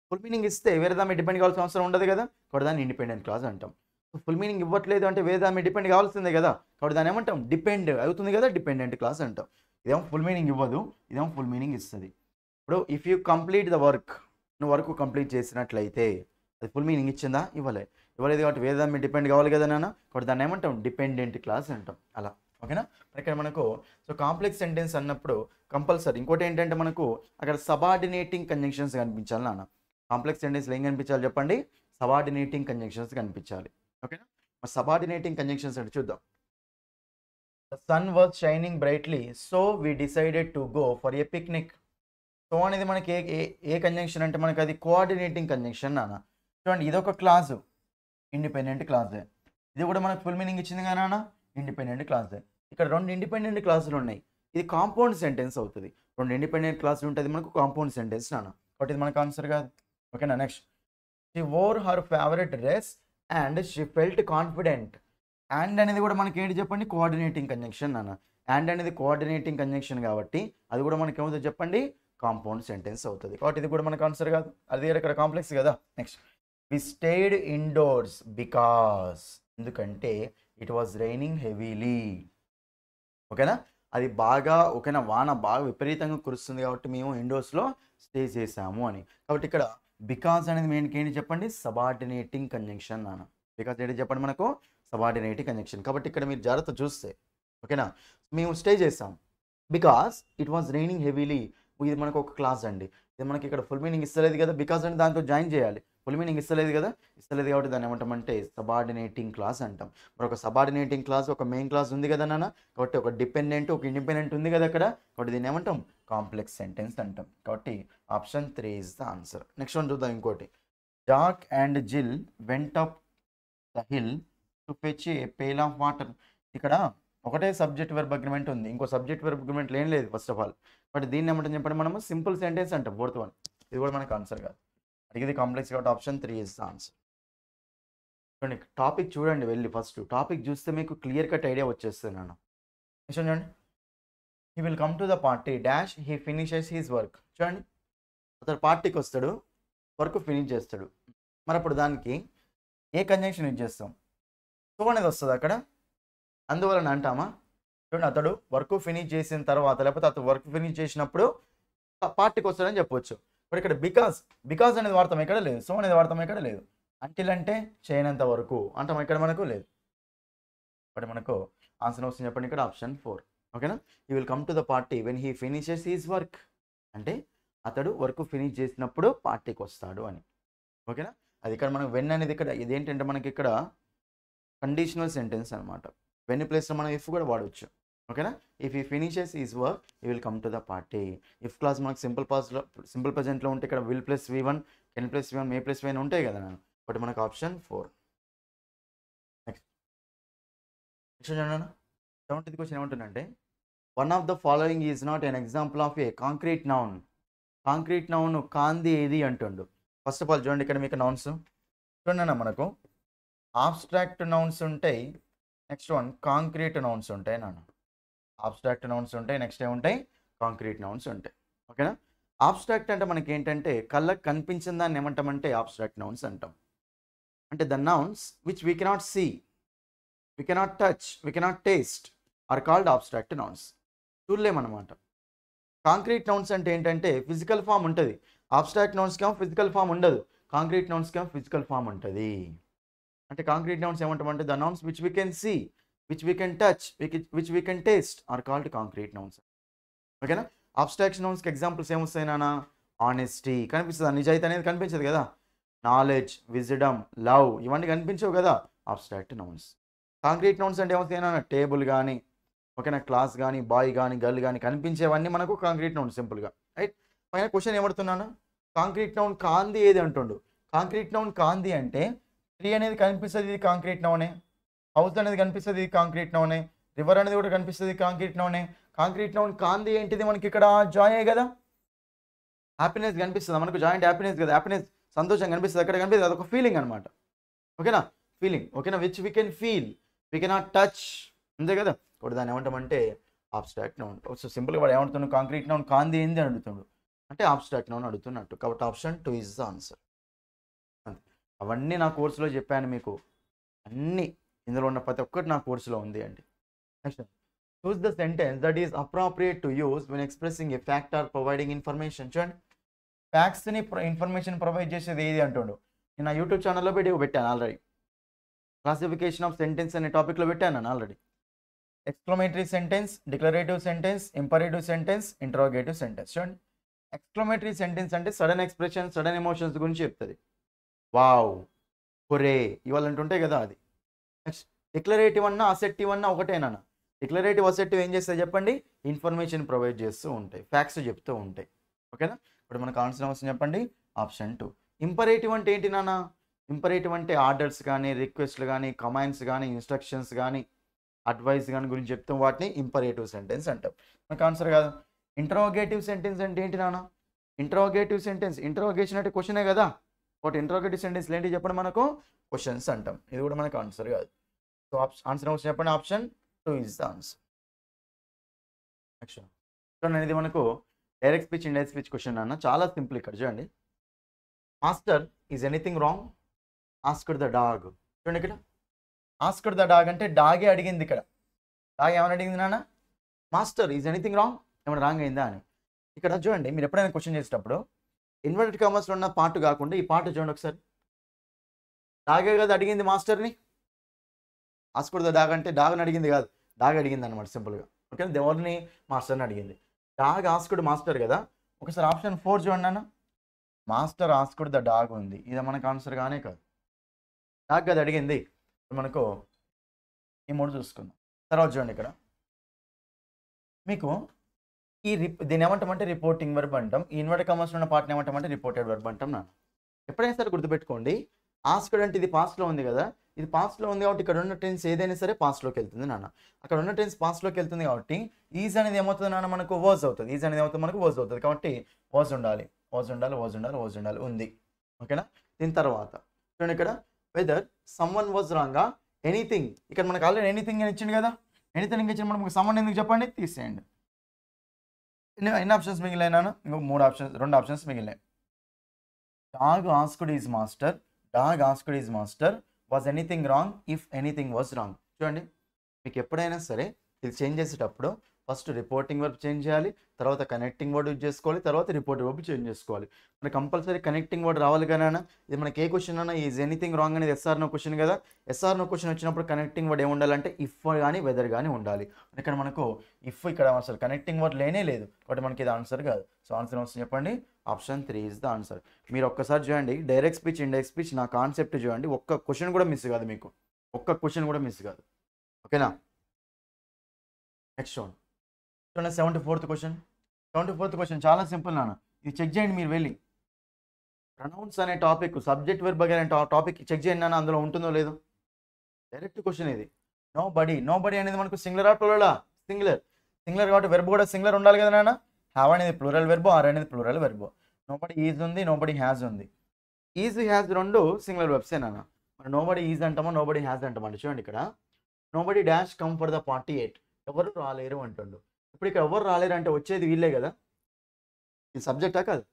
ఫుల్ మీనింగ్ ఇస్తే వేరే దాని మీద డిపెండ్ కావాల్సిన అవసరం ఉండదు కదా, కాబట్టి దాన్ని ఇండిపెండెంట్ క్లాస్ అంటాం. ఫుల్ మీనింగ్ ఇవ్వట్లేదు అంటే వేరే దాని మీద డిపెండ్ కావాల్సిందే కదా, కాబట్టి దాన్ని ఏమంటాం, డిపెండ్ అవుతుంది కదా, డిపెండెంట్ క్లాస్ అంటాం. ఇదేమో ఫుల్ మీనింగ్ ఇవ్వదు, ఇదేమో ఫుల్ మీనింగ్ ఇస్తుంది. ఇప్పుడు if you complete the work, నువ్వు వర్క్ కంప్లీట్ చేసినట్లయితే అది ఫుల్ మీనింగ్ ఇచ్చిందా, ఇవ్వలేదు కాబట్టి వేరే దాని మీద డిపెండ్ కావాలి కదా నాన్న, కాబట్టి దాన్ని ఏమంటాం, డిపెండెంట్ క్లాస్ అంటాం. అలా ఓకేనా. ఇక్కడ మనకు సో కాంప్లెక్స్ సెంటెన్స్ అన్నప్పుడు కంపల్సరీ ఇంకోటి ఏంటంటే మనకు అక్కడ సబార్డినేటింగ్ కంజంక్షన్స్ కనిపించాలి నాన్న. కాంప్లెక్స్ సెంటెన్స్లో ఏం కనిపించాలి చెప్పండి, సబార్డినేటింగ్ కంజంక్షన్స్ కనిపించాలి. ఓకేనా. మరి సబార్డినేటింగ్ కంజంక్షన్స్ అంటే చూద్దాం. The son was shining brightly so we decided to go for a picnic. So అనేది మనకి ఏ కంజంక్షన్ అంటే మనకి అది కోఆర్డినేటింగ్ కంజంక్షన్ నాన్న. చూడండి ఇదొక క్లాసు, ఇండిపెండెంట్ క్లాసే. ఇది కూడా మనకు ఫుల్ మీనింగ్ ఇచ్చింది కదా నాన్న, ఇండిపెండెంట్ క్లాసే. ఇక్కడ రెండు ఇండిపెండెంట్ క్లాసులు ఉన్నాయి, ఇది కాంపౌండ్ సెంటెన్స్ అవుతుంది. రెండు ఇండిపెండెంట్ క్లాసులు ఉంటుంది మనకు కాంపౌండ్ సెంటెన్స్ నాన్న, కాబట్టి ఇది మనకు ఆన్సర్ కాదు. ఓకేనా. Next, she wore her favourite dress and she felt confident. And అనేది కూడా మనకి ఏంటి చెప్పండి, కోఆర్డినేటింగ్ కంజంక్షన్ నాన్న. అండ్ అనేది కోఆర్డినేటింగ్ కంజంక్షన్ కాబట్టి అది కూడా మనకి ఏమవుతుంది చెప్పండి, కాంపౌండ్ సెంటెన్స్ అవుతుంది. కాబట్టి ఇది కూడా మనకు ఆన్సర్ కాదు, అది ఇక్కడ కాంప్లెక్స్ కదా. Next, we stayed indoors because, ఎందుకంటే ఇట్ వాజ్ రైనింగ్ హెవీలీ. ఓకేనా, అది బాగా ఓకేనా వాన బాగా విపరీతంగా కురుస్తుంది కాబట్టి మేము ఇండోర్స్లో స్టే చేసాము అని. కాబట్టి ఇక్కడ బికాస్ అనేది మెయిన్కి ఏంటి చెప్పండి, సబార్డినేటింగ్ కంజంక్షన్ నాన్న. బికాస్ ఏంటి చెప్పండి మనకు, సబార్డినేటింగ్ కంజంక్షన్. కాబట్టి ఇక్కడ మీరు జాగ్రత్త చూస్తే ఓకేనా, మేము స్టే చేసాం because it was raining heavily. ఇది మనకు ఒక క్లాస్ అండి, ఇది మనకి ఇక్కడ ఫుల్ మీనింగ్ ఇస్తలేదు కదా, బికాస్ అంటే దాంతో జాయిన్ చేయాలి. ఫుల్ మీనింగ్ ఇస్తలేదు కాబట్టి దాన్ని ఏమంటామంటే సబార్డినేటింగ్ క్లాస్ అంటాం. మరి ఒక సబార్డినేటింగ్ క్లాస్ ఒక మెయిన్ క్లాస్ ఉంది కదా నాన్న, కాబట్టి ఒక డిపెండెంట్ ఒక ఇండిపెండెంట్ ఉంది కదా అక్కడ, కాబట్టి దీన్ని ఏమంటాం, కాంప్లెక్స్ సెంటెన్స్ అంటాం. కాబట్టి option 3 is the answer. Next one చూద్దాం. ఇంకోటి, జాక్ అండ్ జిల్ went up the hill to fetch A pale of water. ఇక్కడ ఒకటే సబ్జెక్ట్ వెర్బ్ అగ్రిమెంట్ ఉంది, ఇంకో సబ్జెక్ట్ వెర్బ్ అగ్రిమెంట్ ఏం లేదు ఫస్ట్ ఆఫ్ ఆల్. బట్ దీన్ని ఏమంటాం చెప్పండి మనము, సింపుల్ సెంటెన్స్ అంటాం. ఫోర్త్ వన్, ఇది కూడా మనకు ఆన్సర్ కాదు, అడిగేది కాంప్లెక్స్ కాబట్టి ఆప్షన్ 3 ఇస్ ద ఆన్సర్. చూడండి టాపిక్ చూడండి, వెళ్ళి ఫస్ట్ టాపిక్ చూస్తే మీకు క్లియర్ కట్ ఐడియా వచ్చేస్తుంది నాన్న. చూడండి, he will come to the party dash he finishes he's work. చూడండి అతను పార్టీకి వస్తాడు, వర్క్ ఫినిష్ చేస్తాడు. మరి అప్పుడు దానికి ఏ కంజంక్షన్ యూజ్ చేస్తాం, సో అనేది వస్తుంది అక్కడ, అందువలన అంటామా. చూడండి అతడు వర్క్ ఫినిష్ చేసిన తర్వాత లేకపోతే అతను వర్క్ ఫినిష్ చేసినప్పుడు పార్టీకి వస్తాడని చెప్పొచ్చు. ఇప్పుడు ఇక్కడ బికాస్ అనేది వాడతాం ఇక్కడ లేదు, సో అనేది వాడతాం ఇక్కడ లేదు. అంటిల్ అంటే చేయనంత వరకు అంటాం, ఇక్కడ మనకు లేదు. ఇప్పుడు మనకు ఆన్సర్ వస్తుంది చెప్పండి ఇక్కడ ఆప్షన్ 4. ఓకేనా. He will come to the party when he finishes he's work, అంటే అతడు వర్క్ ఫినిష్ చేసినప్పుడు పార్టీకి వస్తాడు అని. ఓకేనా. అది ఇక్కడ మనకు వెన్ అనేది ఇక్కడ ఇదేంటంటే మనకి ఇక్కడ కండిషనల్ సెంటెన్స్ అనమాట. వెన్ ప్లేస్లో మనం ఇఫ్ కూడా వాడవచ్చు. ఓకేనా. If he finishes is work he will come to the party. If clause మనకు సింపుల్ ప్రజెంట్లో ఉంటే ఇక్కడ will plus V1 can plus V1 May plus V1 ఉంటాయి కదా, బట్ మనకు ఆప్షన్ 4. నెక్స్ట్ చూడండి 70th క్వశ్చన్ ఏమంటుందంటే, one of the following is not an example of a concrete noun. Concrete noun కాంది ఏది అంటుండు. ఫస్ట్ ఆఫ్ ఆల్ చూడండి ఇక్కడ మీకు నౌన్స్ చూడండి, మనకు ఆబ్స్ట్రాక్ట్ నౌన్స్ ఉంటాయి, నెక్స్ట్ వన్ కాంక్రీట్ నౌన్స్ ఉంటాయి నాన్న. ఆబ్స్ట్రాక్ట్ నౌన్స్ ఉంటాయి, నెక్స్ట్ ఏముంటాయి, కాంక్రీట్ నౌన్స్ ఉంటాయి. ఓకేనా. ఆబ్స్ట్రాక్ట్ అంటే మనకి ఏంటంటే కళ్ళకు కనిపించిన దాన్ని ఏమంటామంటే ఆబ్స్ట్రాక్ట్ నౌన్స్ అంటాం. అంటే the nouns which we cannot see, we cannot touch, we cannot taste are called abstract nouns. చూడలేమన్నమాట. కాంక్రీట్ నౌన్స్ అంటే ఏంటంటే ఫిజికల్ ఫామ్ ఉంటుంది, ఆబ్స్ట్రాక్ట్ నౌన్స్కి ఏమో ఫిజికల్ ఫామ్ ఉండదు, కాంక్రీట్ నౌన్స్కి ఏమో ఫిజికల్ ఫామ్ ఉంటుంది. అంటే కాంక్రీట్ నౌన్స్ ఏమంటామంటే the nouns which we can see, which we can touch, which we can taste are called concrete nouns. ఓకేనా. అబ్స్ట్రాక్ట్ నౌన్స్కి ఎగ్జాంపుల్స్ ఏమొస్తాయి నాన్న, ఆనెస్టీ కనిపిస్తుందా, నిజాయితీ అనేది కనిపించదు కదా, నాలెడ్జ్, విజ్డమ్, లవ్ ఇవన్నీ కనిపించవు కదా, అబ్స్ట్రాక్ట్ నౌన్స్. కాంక్రీట్ నౌన్స్ అంటే ఏమవుతాయి? టేబుల్ కానీ, ఓకేనా, క్లాస్ కానీ, బాయ్ కానీ, గర్ల్ కానీ కనిపించేవన్నీ మనకు కాంక్రీట్ నౌన్ సింపుల్గా, రైట్. పైన క్వశ్చన్ ఏమడుతున్నాను? కాంక్రీట్ నౌన్ కాంది ఏది అంటుండు. కాంక్రీట్ నౌన్ కాంది అంటే ట్రీ అనేది కనిపిస్తుంది, ఇది కాంక్రీట్ నౌనే. హౌస్ అనేది కనిపిస్తుంది, ఇది కాంక్రీట్ నౌనే. రివర్ అనేది కూడా కనిపిస్తుంది, కాంక్రీట్ నౌనే. కాంక్రీట్ నౌన్ కాంది ఏంటిది మనకి ఇక్కడ? జాయే కదా. హ్యాపీనెస్ కనిపిస్తుంది మనకు, జాయింట్ హ్యాపీనెస్ కదా. హ్యాపీనెస్ సంతోషం కనిపిస్తుంది, అక్కడ కనిపిస్తుంది, అదొక ఫీలింగ్ అనమాట. ఓకేనా, ఫీలింగ్. ఓకేనా, which we can feel, we cannot touch, అంతే కదా. ఇప్పుడు దాన్ని ఏమంటామంటే ఆబ్స్ట్రాక్ట్ నౌన్. సో సింపుల్గా వాడు ఏమంటున్నాడు? కాంక్రీట్ నౌన్ కాంది ఏంది అని అడుగుతున్నాడు, అంటే ఆబ్స్ట్రాక్ట్ నౌన్ అడుగుతున్నట్టు. కాబట్టి ఆప్షన్ 2 ఇస్ ద ఆన్సర్. అవన్నీ నా కోర్సులో చెప్పాను మీకు, అన్నీ ఇందులో ఉన్న ప్రతి ఒక్కటి నా కోర్సులో ఉంది అండి. Next, choose the sentence that is appropriate to use when expressing A fact are providing information. చూడండి, ఫ్యాక్ట్స్ని ఇన్ఫర్మేషన్ ప్రొవైడ్ చేసేది ఏది అంటుండు. నేను నా యూట్యూబ్ ఛానల్లో పెట్టాను ఆల్రెడీ. క్లాసిఫికేషన్ ఆఫ్ సెంటెన్స్ అనే టాపిక్లో పెట్టాను నేను already. Exclamatory sentence, declarative sentence, imperative sentence, interrogative sentence. చూడండి, ఎక్స్క్లమేటరీ సెంటెన్స్ అంటే సడన్ ఎక్స్ప్రెషన్, సడన్ ఎమోషన్స్ గురించి చెప్తుంది. వావ్, హురే, ఇవాళ అంటుంటాయి కదా అది. నెక్స్ట్, డిక్లరేటివ్ అన్నా అసెప్టివ్ అన్నా ఒకటేనా? డిక్లరేటివ్ అసెప్టివ్ ఏం చేస్తాయి చెప్పండి? ఇన్ఫర్మేషన్ ప్రొవైడ్ చేస్తూ ఉంటాయి, ఫ్యాక్ట్స్ చెప్తూ ఉంటాయి. ఓకేనా, ఇప్పుడు మనకు ఆన్సర్ అవసరం చెప్పండి, ఆప్షన్ 2. ఇంపరేటివ్ అంటే ఏంటి నాన్న? ఇంపరేటివ్ అంటే ఆర్డర్స్ కానీ, రిక్వెస్ట్లు కానీ, కమాండ్స్ కానీ, ఇన్స్ట్రక్షన్స్ కానీ, అడ్వైస్ కానీ గురించి చెప్తాం, వాటిని ఇంపరేటివ్ సెంటెన్స్ అంటాం. మనకు ఆన్సర్ కాదు. ఇంటరోగేటివ్ సెంటెన్స్ అంటే ఏంటి నాన్న? ఇంటరోగేటివ్ సెంటెన్స్, ఇంటరోగేషన్ అంటే క్వశ్చనే కదా. ఒకటి ఇంటరోగేటివ్ సెంటెన్స్ ఏంటి చెప్పండి? మనకు క్వశ్చన్స్ అంటాం. ఇది కూడా మనకు ఆన్సర్ కాదు. సో ఆన్సర్ అవసరం చెప్పండి, option 2 is the answer. Next చూడండి, ఇది మనకు direct speech, indirect speech question అన్న, చాలా సింపుల్. ఇక్కడ చూడండి, master is anything wrong, asked the dog. చూడండి ఇక్కడ ఆస్క్డ్ ద డాగ్ అంటే డాగే అడిగింది. ఇక్కడ డాగ్ ఏమని అడిగింది నాన్న? మాస్టర్ ఈజ్ ఎనీథింగ్ రాంగ్, ఏమైనా రాంగ్ అయిందా అని. ఇక్కడ చూడండి, మీరు ఎప్పుడైనా క్వశ్చన్ చేసేటప్పుడు ఇన్వర్టెడ్ కామర్స్లో ఉన్న పార్ట్ కాకుండా ఈ పార్ట్ చూడండి ఒకసారి. డాగే కదా అడిగింది మాస్టర్ని. ఆస్క్డ్ ద డాగ్ అంటే డాగ్ని అడిగింది కాదు, డాగ్ అడిగింది అనమాట సింపుల్గా. ఓకే, ఎవరిని? మాస్టర్ని అడిగింది. డాగ్ ఆస్క్డ్ మాస్టర్ కదా. ఒకసారి ఆప్షన్ 4 చూడండి అన్న. మాస్టర్ ఆస్క్డ్ ద డాగ్ ఉంది, ఇది మనకు ఆన్సర్ కానే కాదు. డాగ్ కదా అడిగింది. మనకు ఈ 3 చూసుకుందాం. తర్వాత చూడండి, ఇక్కడ మీకు దీన్ని ఏమంటామంటే రిపోర్టింగ్ వర్బ్ అంటాం. ఈ ఇన్వర్టెడ్ కామర్స్లో ఉన్న పార్ట్ని ఏమంటామంటే రిపోర్టెడ్ వర్బ్ అంటాం నాన్న. ఎప్పుడైనా సరే గుర్తుపెట్టుకోండి, ఆస్క్డ్ అంటే ఇది పాస్ట్లో ఉంది కదా. ఇది పాస్ట్లో ఉంది కాబట్టి ఇక్కడ ఉన్న టెన్స్ ఏదైనా సరే పాస్ట్లోకి వెళ్తుంది నాన్న. అక్కడ ఉన్న టెన్స్ పాస్ట్లోకి వెళ్తుంది కాబట్టి ఈజ్ అనేది ఏమవుతుంది నాన్న? మనకు వర్స్ అవుతుంది. ఈజ్ అనేది ఏమవుతుంది? మనకు వర్స్ అవుతుంది. కాబట్టి వర్స్ ఉండాలి, వర్స్ ఉండాలి, వర్స్ ఉండాలి, వర్స్ ఉండాలి, ఉంది. ఓకేనా, దీని తర్వాత చూడండి, ఇక్కడ weather someone was Ranga, anything. ఇక్కడ మనకు ఆల్రెడీ ఎనీథింగ్ అని ఇచ్చింది కదా. ఎనీథింగ్ ఇచ్చిన మనకు సమ్మన్ ఎందుకు చెప్పండి? తీసేయండి. ఎన్ని ఆప్షన్స్ మిగిలినాయి? ఇంకో 2 ఆప్షన్స్ మిగిలినాయి. Dog asked his master, dog asked his master, was anything wrong if anything was wrong. చూడండి, మీకు ఎప్పుడైనా సరే ఇది చేంజ్ చేసేటప్పుడు ఫస్ట్ రిపోర్టింగ్ వర్బ్ చేంజ్ చేయాలి, తర్వాత కనెక్టింగ్ వర్డ్ యూజ్ చేసుకోవాలి, తర్వాత రిపోర్టింగ్ వర్బ్ చేంజ్ చేసుకోవాలి. మనకి కంపల్సరీ కనెక్టింగ్ వర్డ్ రావాలి కదా. ఇది మనకి ఏ క్వశ్చన్ అన్నా ఈజ్ ఎనీథింగ్ రాంగ్ అనేది ఎస్ఆర్ నో క్వశ్చన్ కదా. ఎస్ఆర్ నో క్వశ్చన్ వచ్చినప్పుడు కనెక్టింగ్ వర్డ్ ఏముండాలంటే ఇఫ్ కానీ వెదర్ కానీ ఉండాలి. ఇక్కడ మనకు ఇఫ్ ఇక్కడ అసలు కనెక్టింగ్ వర్డ్ లేనే లేదు కాబట్టి మనకి ఇది ఆన్సర్ కాదు. సో ఆన్సర్ వస్తుంది చెప్పండి, ఆప్షన్ 3 ఇస్ ద ఆన్సర్. మీరు ఒక్కసారి చూడండి, డైరెక్ట్ స్పీచ్, ఇండైరెక్ట్ స్పీచ్ నా కాన్సెప్ట్ చూడండి, ఒక్క క్వశ్చన్ కూడా మిస్ కాదు మీకు, ఒక్క క్వశ్చన్ కూడా మిస్ కాదు. ఓకేనా, నెక్స్ట్ చూడండి. 74th question. 74th క్వశ్చన్ చాలా సింపుల్ నాన్న, ఇది చెక్ చేయండి మీరు వెళ్ళి. ప్రొనౌన్స్ అనే టాపిక్, సబ్జెక్ట్ వెర్బ్ అనే టాపిక్ చెక్ చేయండి నాన్న, అందులో ఉంటుందో లేదో. డైరెక్ట్ క్వశ్చన్ ఇది. నో బడీ, నో బడీ అనేది మనకు సింగులర్ ఆ ప్లూరలా? సింగులర్. సింగులర్ కాబట్టి వెర్బ్ కూడా సింగులర్ ఉండాలి కదా నాన్న. హ్యావ్ అనేది ప్లూరల్ వెర్బ్, ఆర్ అనేది plural verb. Nobody is ఉంది, నో బడీ హ్యాజ్ ఉంది. ఈజ్ హ్యాజ్ రెండు సింగులర్ వెర్బ్సే నాన్న. మరి నో బడీ ఈజ్ అంటామా, నో బడీ హ్యాజ్ అంటామండి. చూడండి, ఇక్కడ no body dash come for the party at, ఎవరు రాలేరు అంటుండు. ఇప్పుడు ఇక్కడ ఎవరు రాలేరు అంటే వచ్చేది వీళ్ళే కదా, ఇది సబ్జెక్టా కాదు.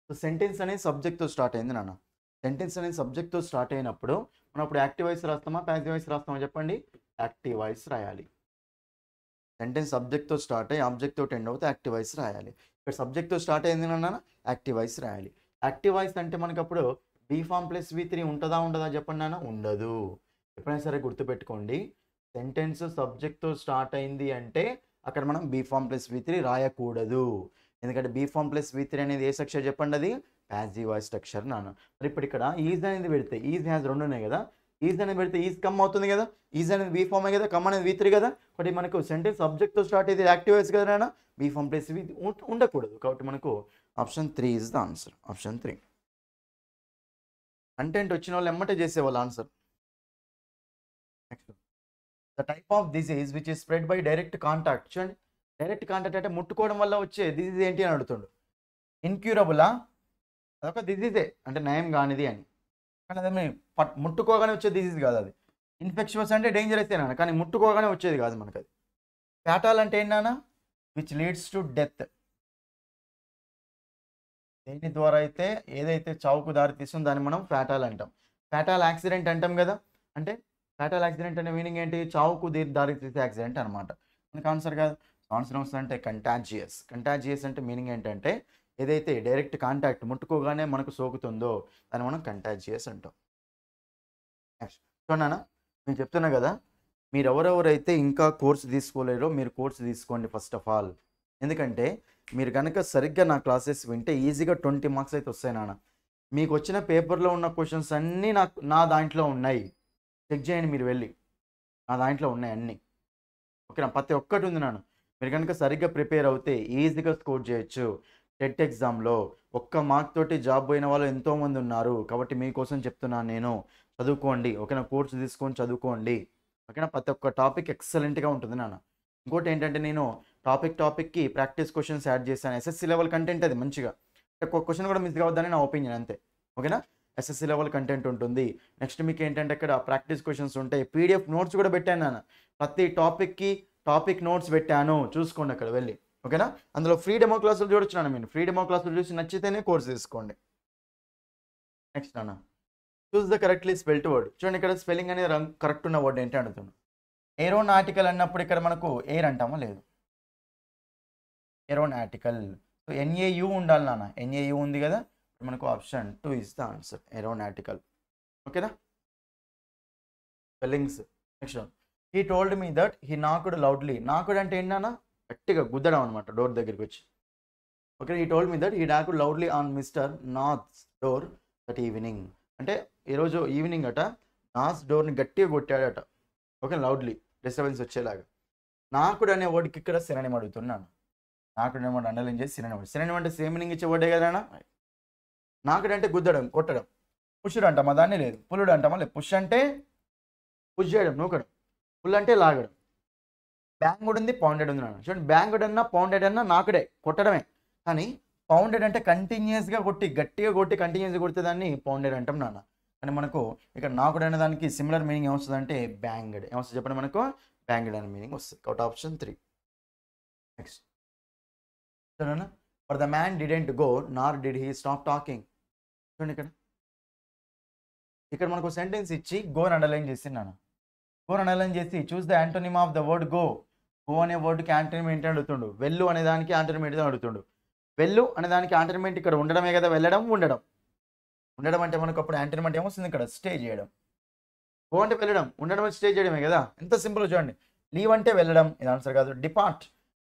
సో సెంటెన్స్ అనేది సబ్జెక్ట్తో స్టార్ట్ అయింది నాన్న. సెంటెన్స్ అనేది సబ్జెక్ట్తో స్టార్ట్ అయినప్పుడు మనం ఇప్పుడు యాక్టివ్ వాయిస్ రాస్తామా, ప్యాసివ్ వాయిస్ రాస్తామా చెప్పండి? యాక్టివ్ వాయిస్ రాయాలి. సెంటెన్స్ సబ్జెక్ట్తో స్టార్ట్ అయ్యి ఆబ్జెక్ట్తో ఎండ్ అవుతే యాక్టివ్ వాయిస్ రాయాలి. ఇక్కడ సబ్జెక్ట్తో స్టార్ట్ అయింది నాన్న, యాక్టివ్ వాయిస్ రాయాలి. యాక్టివ్ వాయిస్ అంటే మనకి అప్పుడు బీ ఫామ్ ప్లస్ V3 ఉంటుందా ఉండదా చెప్పండి నాన్న? ఉండదు. ఎప్పుడైనా సరే గుర్తుపెట్టుకోండి, సెంటెన్స్ సబ్జెక్ట్తో స్టార్ట్ అయింది అంటే అక్కడ మనం బీ ఫామ్ ప్లస్ V3 రాయకూడదు. ఎందుకంటే బీ ఫామ్ ప్లస్ V3 అనేది ఏ స్ట్రక్చర్ చెప్పండి? అది ప్యాసివ్ వాయిస్ స్ట్రక్చర్ నాన్న. మరి ఇప్పుడు ఇక్కడ ఈజ్ అనేది పెడితే ఈజ్ హ్యాజ్ రెండు ఉన్నాయి కదా, ఈజ్ అనేది పెడితే ఈజ్ కమ్ అవుతుంది కదా, ఈజ్ అనేది వి ఫామ్ కదా, కమ్ అనేది వి3 కదా. కాబట్టి మనకు సెంటెన్స్ సబ్జెక్ట్తో స్టార్ట్ అయితే యాక్టివ్ వాయిస్ కదా నాన్న, వి ఫామ్ ప్లస్ వి ఉండకూడదు. కాబట్టి మనకు option 3 is the answer. Option 3. Content వచ్చిన వాళ్ళు ఎమ్మటే చేసేవాళ్ళు answer. Next, the type of disease which is spread by direct contact. చూడండి, డైరెక్ట్ కాంటాక్ట్ అంటే ముట్టుకోవడం వల్ల వచ్చే డిసీజ్ ఏంటి అని అడుగుతుండు. ఇన్క్యూరబులా, అదొక డిసీజే అంటే నయం కానిది అని. కానీ అదే ముట్టుకోగానే వచ్చే డిసీజ్ కాదు అది. ఇన్ఫెక్షన్స్ అంటే డేంజరస్ ఏనా, కానీ ముట్టుకోగానే వచ్చేది కాదు మనకు అది. ఫ్యాటల్ అంటే ఏంటన్నా, విచ్ లీడ్స్ టు డెత్. దేని ద్వారా అయితే ఏదైతే చావుకు దారి తీస్తుందో దాన్ని మనం ఫ్యాటల్ అంటాం. ఫ్యాటల్ యాక్సిడెంట్ అంటాం కదా, అంటే ఫ్యాటల్ యాక్సిడెంట్ అంటే మీనింగ్ ఏంటి, చావుకు దారి తీసే యాక్సిడెంట్ అనమాట. మనకు ఆన్సర్ కాదు. ఆన్సర్ వస్తుందంటే కంటాజియస్. కంటాజియస్ అంటే మీనింగ్ ఏంటంటే ఏదైతే డైరెక్ట్ కాంటాక్ట్ ముట్టుకోగానే మనకు సోకుతుందో దాన్ని మనం కంటాజియస్ అంటాం. నెక్స్ట్ చూడన్నా, నేను చెప్తున్నా కదా, మీరు ఎవరెవరైతే ఇంకా కోర్సు తీసుకోలేరో మీరు కోర్సు తీసుకోండి ఫస్ట్ ఆఫ్ ఆల్. ఎందుకంటే మీరు కనుక సరిగ్గా నా క్లాసెస్ వింటే ఈజీగా 20 మార్క్స్ అయితే వస్తాయి నాన్న. మీకు వచ్చిన పేపర్లో ఉన్న క్వశ్చన్స్ అన్నీ నా దాంట్లో ఉన్నాయి, చెక్ చేయండి మీరు వెళ్ళి, నా దాంట్లో ఉన్నాయి అన్నీ. ఓకేనా, ప్రతి ఒక్కటి ఉంది నాన్న. మీరు కనుక సరిగ్గా ప్రిపేర్ అవుతే ఈజీగా స్కోర్ చేయొచ్చు. టెట్ ఎగ్జామ్లో ఒక్క మార్క్ తోటి జాబ్ పోయిన వాళ్ళు ఎంతోమంది ఉన్నారు. కాబట్టి మీకోసం చెప్తున్నాను నేను, చదువుకోండి. ఓకేనా, కోర్సు తీసుకొని చదువుకోండి. ఓకేనా, ప్రతి ఒక్క టాపిక్ ఎక్సలెంట్గా ఉంటుంది నాన్న. ఇంకోటి ఏంటంటే నేను టాపిక్కి ప్రాక్టీస్ క్వశ్చన్స్ యాడ్ చేశాను. ఎస్ఎస్సి లెవెల్ కంటెంట్ అది మంచిగా, క్వశ్చన్ కూడా మిస్ కావద్దని నా ఒపీనియన్ అంతే. ఓకేనా, ఎస్ఎస్సి లెవెల్ కంటెంట్ ఉంటుంది. నెక్స్ట్ మీకు ఏంటంటే ఇక్కడ ప్రాక్టీస్ క్వశ్చన్స్ ఉంటాయి. పీడిఎఫ్ నోట్స్ కూడా పెట్టాను నాన్న, ప్రతి టాపిక్కి టాపిక్ నోట్స్ పెట్టాను, చూసుకోండి అక్కడ వెళ్ళి. ఓకేనా, అందులో ఫ్రీ డెమో క్లాసులు చూడొచ్చు నాన్న. మీరు ఫ్రీ డెమో క్లాసులు చూసి నచ్చితేనే కోర్స్ తీసుకోండి. నెక్స్ట్ నాన్న, choose the correctly spelt word. చూడండి, ఇక్కడ స్పెల్లింగ్ అనేది కరెక్ట్ ఉన్న వర్డ్ ఏంటి అడుగుతున్నాను. ఏరోనాటికల్ అన్నప్పుడు ఇక్కడ మనకు ఎయిర్ అంటామా లేదు, ఏరోనాటికల్. సో ఎన్ఏయు ఉండాలి నాన్న, ఎన్ఏయు ఉంది కదా, మనకు option 2 is the answer, aeronautical. ఓకేనా, spellings. Next, he told me that he knocked loudly. Knocked అంటే ఏంటన్నా, గట్టిగా గుద్దడం అనమాట డోర్ దగ్గరికి వచ్చి. Okay, he told me that he knocked loudly on Mr Nath's door that evening. అంటే ఈరోజు ఈవినింగ్ అట నాథ్స్ డోర్ని గట్టిగా కొట్టాడట. ఓకే, లౌడ్లీ, డిస్టర్బెన్స్ వచ్చేలాగా. నాకుడు అనే వర్డ్కి ఇక్కడ సినోనిమ్ అడుగుతున్నాను. నాకుడు అనే వర్డ్ అండర్లైన్ చేసి సినోనిమ్. సినోనిమ్ అంటే సేమ్ మీనింగ్ ఇచ్చే వర్డే కదా. నాకుడు అంటే గుద్దడం, కొట్టడం. పుష్డు అంటామా దాన్ని లేదు, పుల్లుడు అంటామా లేదు. పుష్ అంటే పుష్ చేయడం, నూకడం. పుల్ అంటే లాగడం. బ్యాంగుడ్ ఉంది, పౌండెడ్ ఉంది నాన్న. చూడండి, బ్యాంగుడ్ అన్నా పౌండెడ్ అన్నా నాకుడే, కొట్టడమే. కానీ పౌండెడ్ అంటే కంటిన్యూస్గా కొట్టి, గట్టిగా కొట్టి కంటిన్యూస్గా కొడితే దాన్ని పౌండెడ్ అంటాం నాన్న. కానీ మనకు ఇక్కడ నాకుడు అనే దానికి సిమిలర్ మీనింగ్ ఏమొస్తుంది అంటే బ్యాంగడ్. ఏమొస్తుంది చెప్పండి, మనకు బ్యాంగడ్ అనే మీనింగ్ వస్తుంది. కాబట్టి ఆప్షన్ 3. నెక్స్ట్ చూడండి, for the man didn't go Nar did he stop talking. చూడండి, ఇక్కడ మనకు సెంటెన్స్ ఇచ్చి గోని అండర్లైన్ చేస్తున్నాను. గోని అండర్లైన్ చేసి choose the antonym of the word go. Go అనే వర్డ్కి యాంటోనిమ్ ఏంటి అడుగుతుండు. వెళ్ళు అనే దానికి యాంటోనిమ్ ఏంటి అడుగుతుండు. వెళ్ళు అనే దానికి యాంటోనిమ్ ఏంటి, ఇక్కడ ఉండడమే కదా, వెళ్ళడం ఉండడం. ఉండడం అంటే మనకు అప్పుడు యాంటోనిమ్ అంటే ఏమొస్తుంది, ఇక్కడ స్టే చేయడం. గో అంటే వెళ్ళడం, ఉండడం స్టే చేయడమే కదా, ఎంత సింపుల్. చూడండి, లీవ్ అంటే వెళ్ళడం, ఇది ఆన్సర్ కాదు.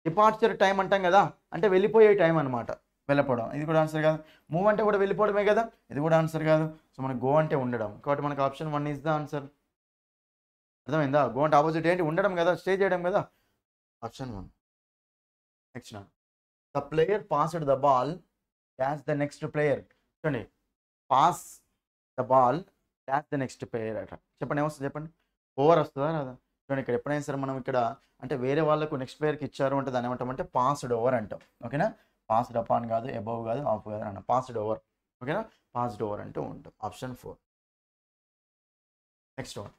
డిపార్చర్ టైం అంటాం కదా, అంటే వెళ్ళిపోయే టైం అనమాట, వెళ్ళిపోవడం, ఇది కూడా ఆన్సర్ కాదు. మూవ్ అంటే కూడా వెళ్ళిపోవడమే కదా, ఇది కూడా ఆన్సర్ కాదు. సో మనకు గో అంటే ఉండడం. కాబట్టి మనకు ఆప్షన్ 1 ఇస్ ద ఆన్సర్. అర్థమైందా, గో అంటే ఆపోజిట్ ఏంటి, ఉండడం కదా, స్టే చేయడం కదా, option 1. Next, the player passed the ball dash the next player. చూడండి, pass the ball dash the next player అట. చెప్పండి, ఏమొస్తుంది చెప్పండి, ఓవర్ వస్తుందా రాదా. చూడండి, ఇక్కడ ఎప్పుడైనా సరే మనం ఇక్కడ అంటే వేరే వాళ్ళకు నెక్స్ట్ ప్లేయర్కి ఇచ్చారు అంటే దాన్ని ఏమంటామంటే పాస్డ్ ఓవర్ అంటాం. ఓకేనా, పాస్డ్ అపాన్ కాదు, అబౌవ్ కాదు, ఆఫ్ కాదు అన్న, పాస్డ్ ఓవర్. ఓకేనా, పాస్డ్ ఓవర్ అంటూ ఉంటాం. ఆప్షన్ 4. నెక్స్ట్ వన్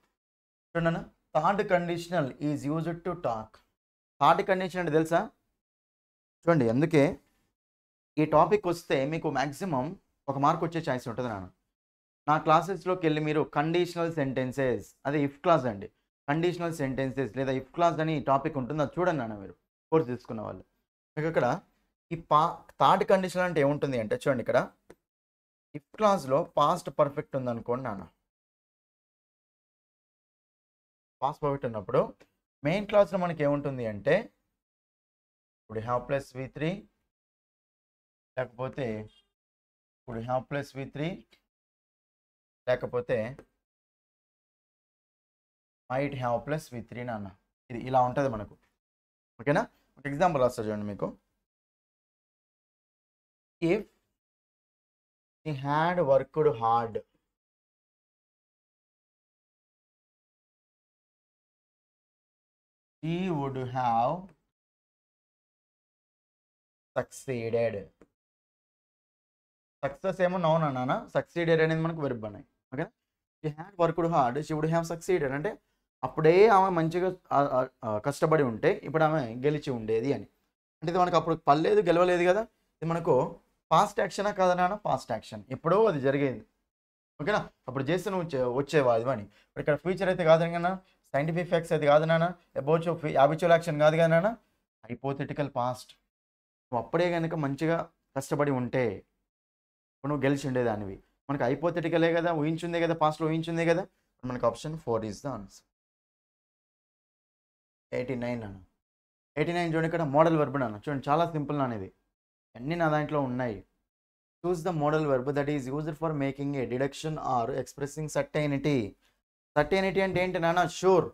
చూడండి, third conditional is used to talk. Third condition అంటే తెలుసా, చూడండి, అందుకే ఈ టాపిక్ వస్తే మీకు మ్యాక్సిమం 1 మార్క్ వచ్చే ఛాన్స్ ఉంటుంది నాన్న. నా క్లాసెస్లోకి వెళ్ళి మీరు కండిషనల్ సెంటెన్సెస్, అదే ఇఫ్ క్లాస్ అండి, కండిషనల్ సెంటెన్సెస్ లేదా ఇఫ్ క్లాస్ అని టాపిక్ ఉంటుంది, అది చూడండి నాన్న. మీరు కోర్స్ తీసుకున్న వాళ్ళు మీకు ఇక్కడ ఈ థర్డ్ కండిషన్ అంటే ఏముంటుంది అంటే చూడండి, ఇక్కడ ఇఫ్ క్లాస్లో పాస్ట్ పర్ఫెక్ట్ ఉందనుకోండి నాన్న. పాస్ట్ పర్ఫెక్ట్ ఉన్నప్పుడు మెయిన్ క్లాస్లో మనకి ఏముంటుంది అంటే ఇప్పుడు హ్యావ్ ప్లస్ V3 లేకపోతే ఇప్పుడు హ్యావ్ ప్లస్ V3 లేకపోతే మైట్ హ్యావ్ ప్లస్ V3 నాన్న. ఇది ఇలా ఉంటుంది మనకు. ఓకేనా? ఒక ఎగ్జాంపుల్ రాస్తా చూడండి మీకు. If he had worked hard, he would have succeeded. Success ఏమో నౌన్ అన్నానా, సక్సీడెడ్ అనేది మనకు వెర్బ్ అన్నాయి. ఓకేనా? She had worked hard, she would have succeeded అంటే అప్పుడే ఆమె మంచిగా కష్టపడి ఉంటే ఇప్పుడు ఆమె గెలిచి ఉండేది అని. అంటే ఇది మనకు అప్పుడు పర్లేదు గెలవలేదు కదా, ఇది మనకు పాస్ట్ యాక్షనా కాదా నాన్న, పాస్ట్ యాక్షన్, ఎప్పుడో అది జరిగేది. ఓకేనా? అప్పుడు చేస్తే నువ్వు వచ్చేవా అది అని. ఇక్కడ ఫ్యూచర్ అయితే కాదు కదా, సైంటిఫిక్ ఫ్యాక్ట్స్ అయితే కాదు నాన్న, అబౌట్ హ్యాబిచువల్ యాక్షన్ కాదు కదా నాన్న, హైపోథెటికల్ పాస్ట్. నువ్వు అప్పుడే కనుక మంచిగా కష్టపడి ఉంటే ఇప్పుడు నువ్వు గెలిచి ఉండేదానివి. మనకు హైపోథెటికలే కదా, ఊహించుందే కదా, పాస్ట్లో ఊహించుందే కదా. మనకు ఆప్షన్ 4 ఈజ్ ద ఆన్సర్. 89 అన్న. 89 చూడండి, ఇక్కడ మోడల్ వెర్బ్ అన్న. చూడండి చాలా సింపుల్ అనేది, అన్నీ నా దాంట్లో ఉన్నాయి. Choose the modal verb that is used for making a deduction or expressing certainty. Certainty అంటే ఏంటి నాన్న, షూర్,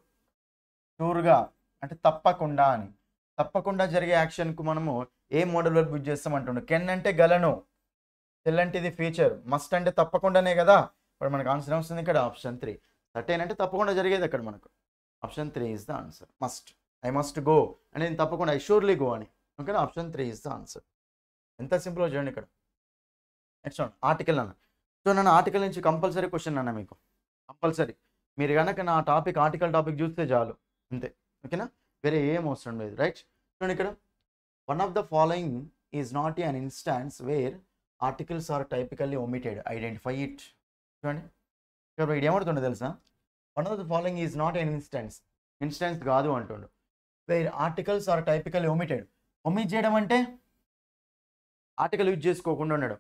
షూర్గా అంటే తప్పకుండా అని. తప్పకుండా జరిగే యాక్షన్కు మనము ఏ మోడల్ వెర్బ్ యూజ్ చేస్తామంటుండే. కెన్ అంటే గలను, టెల్ అంటే ఇది ఫ్యూచర్, మస్ట్ అంటే తప్పకుండానే కదా. ఇప్పుడు మనకు ఆన్సర్ వస్తుంది ఇక్కడ ఆప్షన్ 3. సర్టైన్ అంటే తప్పకుండా జరిగేది అక్కడ మనకు. Option 3 is the answer. Must, I must go అంటే నేను తప్పకుండా ఐ షూర్లీ గో అని. ఓకేనా? Option 3 is the answer. ఎంత సింపుల్ చూడండి ఇక్కడ. నెక్స్ట్ ఆర్టికల్ అన్న. సో నన్ను ఆర్టికల్ నుంచి కంపల్సరీ క్వశ్చన్ అన్న మీకు, కంపల్సరీ. మీరు కనుక నా టాపిక్ ఆర్టికల్ టాపిక్ చూస్తే చాలు, అంతే. ఓకేనా? వేరే ఏం అవసరం లేదు. రైట్? చూడండి ఇక్కడ, one of the following is not an instance where articles are typically omitted, identify it. చూడండి ఇక్కడ ఇది ఏమవుతుండో తెలుసా, one of the following is not an instance, instance కాదు అంటుండు, where articles are typically omitted. Omit చేయడం అంటే ఆర్టికల్ యూజ్ చేసుకోకుండా ఉండడం.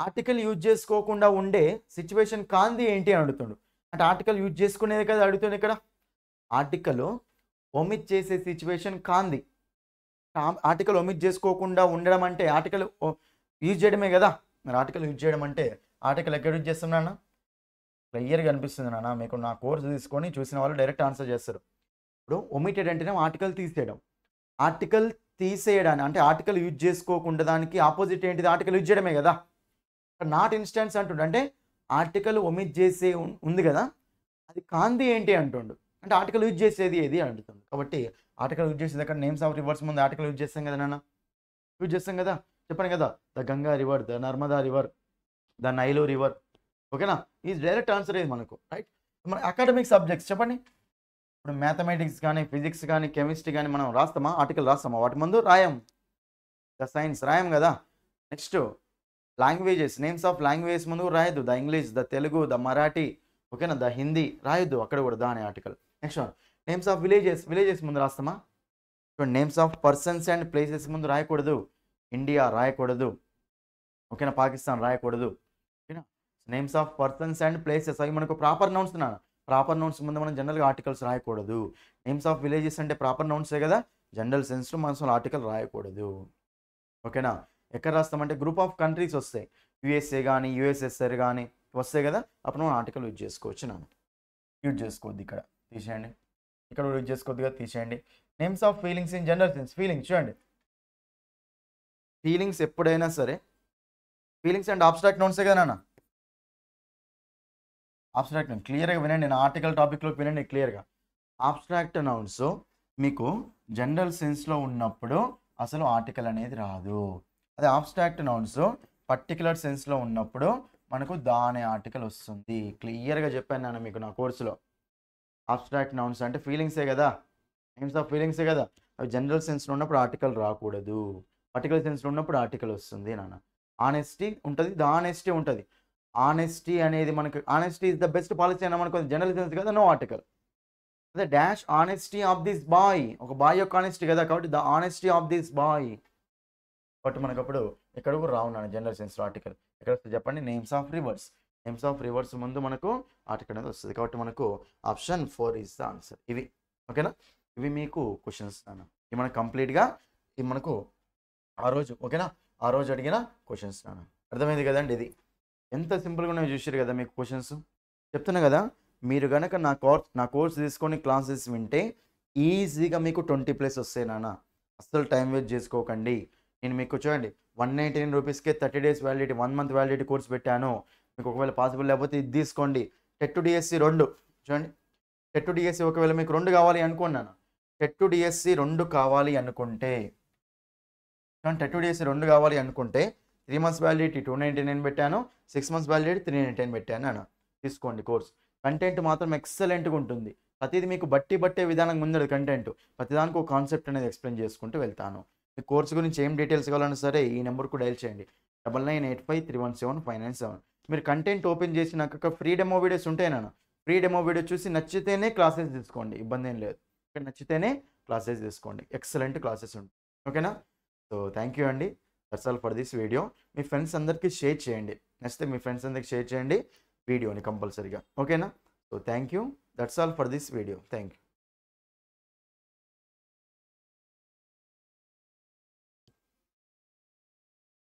ఆర్టికల్ యూజ్ చేసుకోకుండా ఉండే సిచ్యువేషన్ కాంది ఏంటి అని అడుగుతుండు. అంటే ఆర్టికల్ యూజ్ చేసుకునేది కదా అడుగుతుంది ఇక్కడ. ఆర్టికల్ ఒమిట్ చేసే సిచ్యువేషన్ కాంది. ఆర్టికల్ ఒమిట్ చేసుకోకుండా ఉండడం అంటే ఆర్టికల్ యూజ్ చేయడమే కదా. మరి ఆర్టికల్ యూజ్ చేయడం అంటే ఆర్టికల్ ఎక్కడ యూజ్ చేస్తాం నాన్న, క్లియర్గా అనిపిస్తుంది నాన్న మీకు. నా కోర్సు తీసుకొని చూసిన వాళ్ళు డైరెక్ట్ ఆన్సర్ చేస్తారు. ఇప్పుడు ఒమిటెడ్ అంటేనే ఆర్టికల్ తీసేయడం. ఆర్టికల్ తీసేయడాన్ని అంటే ఆర్టికల్ యూజ్ చేసుకోకుండా దానికి ఆపోజిట్ ఏంటిది, ఆర్టికల్ యూజ్ చేయడమే కదా. నాట్ ఇన్స్టాన్స్ అంటుండు అంటే ఆర్టికల్ ఒమిట్ చేసే ఉంది కదా, అది కాంది ఏంటి అంటుండు. అంటే ఆర్టికల్ యూజ్ చేసేది ఏది అంటుంది. కాబట్టి ఆర్టికల్ యూజ్ చేసేది అక్కడ నేమ్స్ ఆఫ్ రివర్స్ ముందు ఆర్టికల్ యూజ్ చేస్తాం కదా నాన్న, యూజ్ చేస్తాం కదా. చెప్పండి కదా, the Ganga river, the Narmada river, the Nile river. ఓకేనా? ఈ డైరెక్ట్ ఆన్సర్ ఇది మనకు. రైట్? మన అకాడమిక్ సబ్జెక్ట్స్ చెప్పండి. ఇప్పుడు మ్యాథమెటిక్స్ కానీ ఫిజిక్స్ కానీ కెమిస్ట్రీ కానీ మనం రాస్తామా, ఆర్టికల్ రాస్తామా, వాటి ముందు రాయం. ద సైన్స్ రాయం కదా. Next languages, names of languages ముందు రాయద్దు. The English, the Telugu, the Marathi, ఓకేనా, ద హిందీ రాయొద్దు అక్కడ కూడా దాని article. Next names of villages, villages ముందు రాస్తామా. చూడండి, names of persons and places ముందు రాయకూడదు. ఇండియా రాయకూడదు, ఓకేనా, పాకిస్తాన్ రాయకూడదు. ఓకేనా? Names of persons and places అవి మనకు ప్రాపర్ నౌన్స్ నాన్న. ప్రాపర్ నౌన్స్ ముందు మనం జనరల్గా ఆర్టికల్స్ రాయకూడదు. నేమ్స్ ఆఫ్ విలేజెస్ అంటే ప్రాపర్ నౌన్సే కదా, జనరల్ సెన్స్లో మనం ఆర్టికల్ రాయకూడదు. ఓకేనా? ఎక్కడ రాస్తామంటే గ్రూప్ ఆఫ్ కంట్రీస్ వస్తాయి, యూఎస్ఏ కానీ యూఎస్ఎస్ఆర్ కానీ వస్తాయి కదా, అప్పుడు మనం ఆర్టికల్ యూజ్ చేసుకోవచ్చు. నాన్న యూజ్ చేసుకోవద్దు, ఇక్కడ తీసేయండి, ఇక్కడ యూజ్ చేసుకోవద్దు కదా, తీసేయండి. Names of feelings in general sense, feelings చూడండి. ఫీలింగ్స్ ఎప్పుడైనా సరే ఫీలింగ్స్ అండ్ ఆబ్స్ట్రాక్ట్ నౌన్సే కదా నాన్న. ఆబ్స్ట్రాక్ట్ నౌన్ క్లియర్గా వినండి, నేను ఆర్టికల్ టాపిక్లోకి వినండి క్లియర్గా. ఆబ్స్ట్రాక్ట్ నౌన్స్ మీకు జనరల్ సెన్స్లో ఉన్నప్పుడు అసలు ఆర్టికల్ అనేది రాదు. అదే ఆబ్స్ట్రాక్ట్ నౌన్స్ పర్టికులర్ సెన్స్లో ఉన్నప్పుడు మనకు దాని ఆర్టికల్ వస్తుంది. క్లియర్గా చెప్పాను నేను మీకు నా కోర్సులో. ఆబ్స్ట్రాక్ట్ నౌన్స్ అంటే ఫీలింగ్సే కదా, నేమ్స్ ఆఫ్ ఫీలింగ్సే కదా, అవి జనరల్ సెన్స్లో ఉన్నప్పుడు ఆర్టికల్ రాకూడదు, పర్టికులర్ సెన్స్లో ఉన్నప్పుడు ఆర్టికల్ వస్తుంది నాన్న. ఆనెస్టీ ఉంటుంది, ద ఆనెస్టీ ఉంటుంది. ఆనెస్టీ అనేది మనకు, honesty is the best policy అన్న మనకు జనరల్ సెన్స్ కదా, నో ఆర్టికల్. అదే dash honesty of this boy, ఒక బాయ్ యొక్క ఆనెస్టీ కదా, కాబట్టి the honesty of this boy. But మనకు అప్పుడు ఎక్కడ కూడా రావు నాన్న జనరల్ సెన్స్లో ఆర్టికల్. ఎక్కడ వస్తుంది చెప్పండి, names of reverse. Names of reverse ముందు మనకు ఆర్టికల్ అనేది వస్తుంది. కాబట్టి మనకు ఆప్షన్ 4 ఈజ్ ద ఆన్సర్. ఇవి ఓకేనా, ఇవి మీకు క్వశ్చన్స్ నాన్న. ఇవి మనకు కంప్లీట్గా ఇవి మనకు ఆ రోజు, ఓకేనా, ఆ రోజు అడిగిన క్వశ్చన్స్ నాన్న. అర్థమైంది కదండి. ఇది ఎంత సింపుల్గా ఉన్నాయో చూసారు కదా మీకు క్వశ్చన్స్. చెప్తున్నా కదా, మీరు గనక నా కోర్స్ తీసుకొని క్లాసెస్ వింటే ఈజీగా మీకు 20+ వస్తాయి నాన్న. అస్సలు టైం వేస్ట్ చేసుకోకండి. నేను మీకు చూడండి 199 రూపీస్కే 30 days validity 1 month validity course పెట్టాను. మీకు ఒకవేళ పాసిబుల్ లేకపోతే ఇది తీసుకోండి. టెట్ టు డిఎస్సి 2 చూడండి. టెట్ టు డిఎస్సి ఒకవేళ మీకు 2 కావాలి అనుకున్నాను. టెట్ టు డిఎస్సి 2 కావాలి అనుకుంటే టెట్ టు డిఎస్సి 2 కావాలి అనుకుంటే 3 months వ్యాలిడిటీ 299 పెట్టాను. 6 months వ్యాలిడిటీ 399 పెట్టాను అన్న. తీసుకోండి కోర్స్. కంటెంట్ మాత్రం ఎక్సలెంట్గా ఉంటుంది. ప్రతిదీ మీకు బట్టే విధానంగా ఉండదు కంటెంట్. ప్రతిదానికి ఒక కాన్సెప్ట్ అనేది ఎక్స్ప్లెయిన్ చేసుకుంటూ వెళ్తాను. మీ కోర్స్ గురించి ఏం డీటెయిల్స్ కావాలన్నా సరే ఈ నెంబర్కు డైల్ చేయండి 9985317597. మీరు కంటెంట్ ఓపెన్ చేసినాక ఫ్రీ డెమో వీడియోస్ ఉంటాయి నాన్న. ఫ్రీ డెమో వీడియో చూసి నచ్చితేనే క్లాసెస్ తీసుకోండి. ఇబ్బంది ఏం లేదు. నచ్చితేనే క్లాసెస్ తీసుకోండి. ఎక్సలెంట్ క్లాసెస్ ఉంటాయి. ఓకేనా? సో థ్యాంక్ యూ అండి. That's all for this video. Me friends అందరికీ షేర్ చేయండి. నచ్చితే మీ ఫ్రెండ్స్ అందరికీ షేర్ చేయండి వీడియోని కంపల్సరీగా. ఓకేనా? So thank you. That's all for this video. Thank you.